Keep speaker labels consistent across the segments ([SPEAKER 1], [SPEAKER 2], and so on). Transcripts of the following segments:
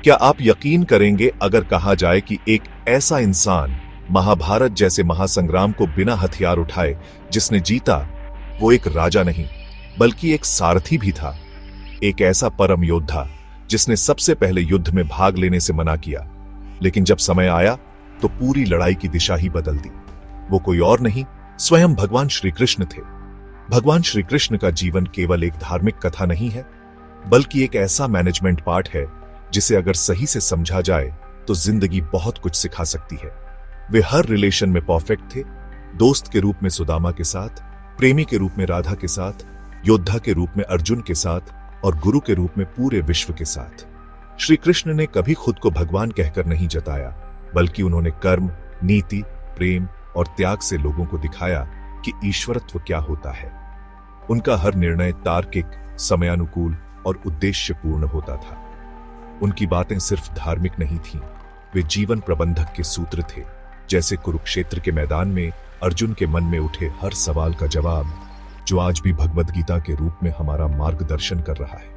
[SPEAKER 1] क्या आप यकीन करेंगे अगर कहा जाए कि एक ऐसा इंसान महाभारत जैसे महासंग्राम को बिना हथियार उठाए जिसने जीता, वो एक राजा नहीं बल्कि एक सारथी भी था। एक ऐसा परम योद्धा जिसने सबसे पहले युद्ध में भाग लेने से मना किया, लेकिन जब समय आया तो पूरी लड़ाई की दिशा ही बदल दी। वो कोई और नहीं, स्वयं भगवान श्री कृष्ण थे। भगवान श्री कृष्ण का जीवन केवल एक धार्मिक कथा नहीं है, बल्कि एक ऐसा मैनेजमेंट पाठ है जिसे अगर सही से समझा जाए तो जिंदगी बहुत कुछ सिखा सकती है। वे हर रिलेशन में परफेक्ट थे, दोस्त के रूप में सुदामा के साथ, प्रेमी के रूप में राधा के साथ, योद्धा के रूप में अर्जुन के साथ और गुरु के रूप में पूरे विश्व के साथ। श्री कृष्ण ने कभी खुद को भगवान कहकर नहीं जताया, बल्कि उन्होंने कर्म, नीति, प्रेम और त्याग से लोगों को दिखाया कि ईश्वरत्व क्या होता है। उनका हर निर्णय तार्किक, समयानुकूल और उद्देश्यपूर्ण होता था। उनकी बातें सिर्फ धार्मिक नहीं थीं, वे जीवन प्रबंधक के सूत्र थे। जैसे कुरुक्षेत्र के मैदान में अर्जुन के मन में उठे हर सवाल का जवाब, जो आज भी भगवद गीता के रूप में हमारा मार्गदर्शन कर रहा है।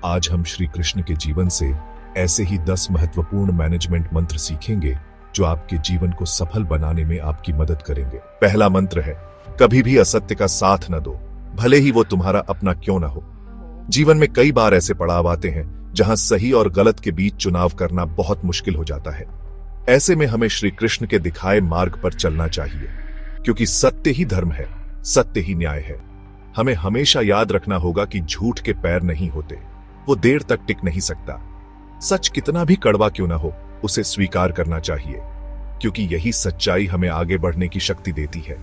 [SPEAKER 1] आज हम श्री कृष्ण के जीवन से ऐसे ही 10 महत्वपूर्ण मैनेजमेंट मंत्र सीखेंगे जो आपके जीवन को सफल बनाने में आपकी मदद करेंगे। पहला मंत्र है, कभी भी असत्य का साथ न दो, भले ही वो तुम्हारा अपना क्यों न हो। जीवन में कई बार ऐसे पड़ाव आते हैं जहां सही और गलत के बीच चुनाव करना बहुत मुश्किल हो जाता है। ऐसे में हमें श्री कृष्ण के दिखाए मार्ग पर चलना चाहिए, क्योंकि सत्य ही धर्म है, सत्य ही न्याय है। हमें हमेशा याद रखना होगा कि झूठ के पैर नहीं होते, वो देर तक टिक नहीं सकता। सच कितना भी कड़वा क्यों ना हो, उसे स्वीकार करना चाहिए, क्योंकि यही सच्चाई हमें आगे बढ़ने की शक्ति देती है।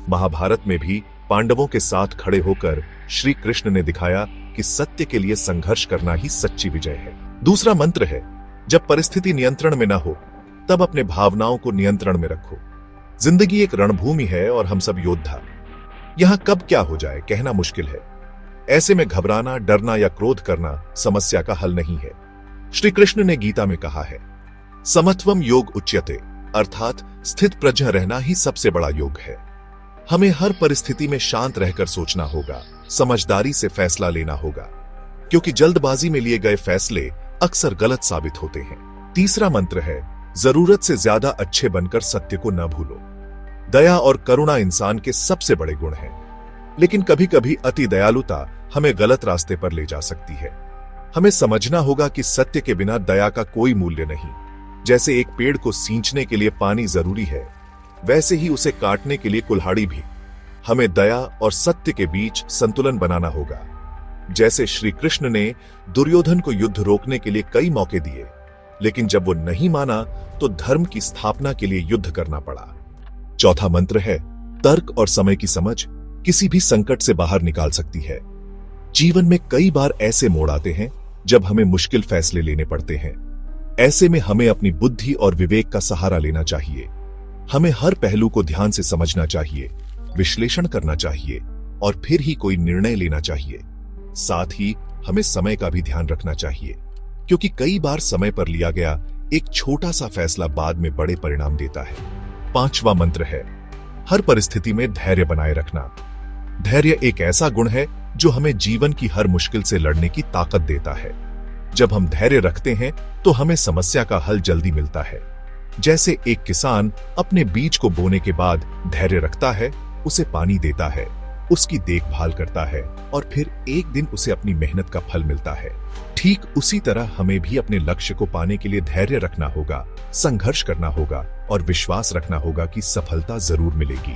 [SPEAKER 1] महाभारत में भी पांडवों के साथ खड़े होकर श्री कृष्ण ने दिखाया कि सत्य के लिए संघर्ष करना ही सच्ची विजय है। दूसरा मंत्र है, जब परिस्थिति नियंत्रण में ना हो तब अपने भावनाओं को नियंत्रण में रखो। जिंदगी एक रणभूमि है और हम सब योद्धा। यहां कब क्या हो जाए कहना मुश्किल है। ऐसे में घबराना, डरना या क्रोध करना समस्या का हल नहीं है। श्री कृष्ण ने गीता में कहा है, समत्वम योग उच्यते, अर्थात स्थित प्रज्ञ रहना ही सबसे बड़ा योग है। हमें हर परिस्थिति में शांत रहकर सोचना होगा, समझदारी से फैसला लेना होगा, क्योंकि जल्दबाजी में लिए गए फैसले अक्सर गलत साबित होते हैं। तीसरा मंत्र है, जरूरत से ज्यादा अच्छे बनकर सत्य को न भूलो। दया और करुणा इंसान के सबसे बड़े गुण हैं, लेकिन कभी कभी अति दयालुता हमें गलत रास्ते पर ले जा सकती है। हमें समझना होगा कि सत्य के बिना दया का कोई मूल्य नहीं। जैसे एक पेड़ को सींचने के लिए पानी जरूरी है, वैसे ही उसे काटने के लिए कुल्हाड़ी भी। हमें दया और सत्य के बीच संतुलन बनाना होगा। जैसे श्री कृष्ण ने दुर्योधन को युद्ध रोकने के लिए कई मौके दिए, लेकिन जब वो नहीं माना तो धर्म की स्थापना के लिए युद्ध करना पड़ा। चौथा मंत्र है, तर्क और समय की समझ किसी भी संकट से बाहर निकाल सकती है। जीवन में कई बार ऐसे मोड़ आते हैं जब हमें मुश्किल फैसले लेने पड़ते हैं। ऐसे में हमें अपनी बुद्धि और विवेक का सहारा लेना चाहिए। हमें हर पहलू को ध्यान से समझना चाहिए, विश्लेषण करना चाहिए और फिर ही कोई निर्णय लेना चाहिए। साथ ही हमें समय का भी ध्यान रखना चाहिए, क्योंकि कई बार समय पर लिया गया एक छोटा सा फैसला बाद में बड़े परिणाम देता है। पांचवा मंत्र है, हर परिस्थिति में धैर्य बनाए रखना। धैर्य एक ऐसा गुण है जो हमें जीवन की हर मुश्किल से लड़ने की ताकत देता है। जब हम धैर्य रखते हैं तो हमें समस्या का हल जल्दी मिलता है। जैसे एक किसान अपने बीज को बोने के बाद धैर्य रखता है, उसे पानी देता है, उसकी देखभाल करता है और फिर एक दिन उसे अपनी मेहनत का फल मिलता है। ठीक उसी तरह हमें भी अपने लक्ष्य को पाने के लिए धैर्य रखना होगा, संघर्ष करना होगा और विश्वास रखना होगा कि सफलता जरूर मिलेगी।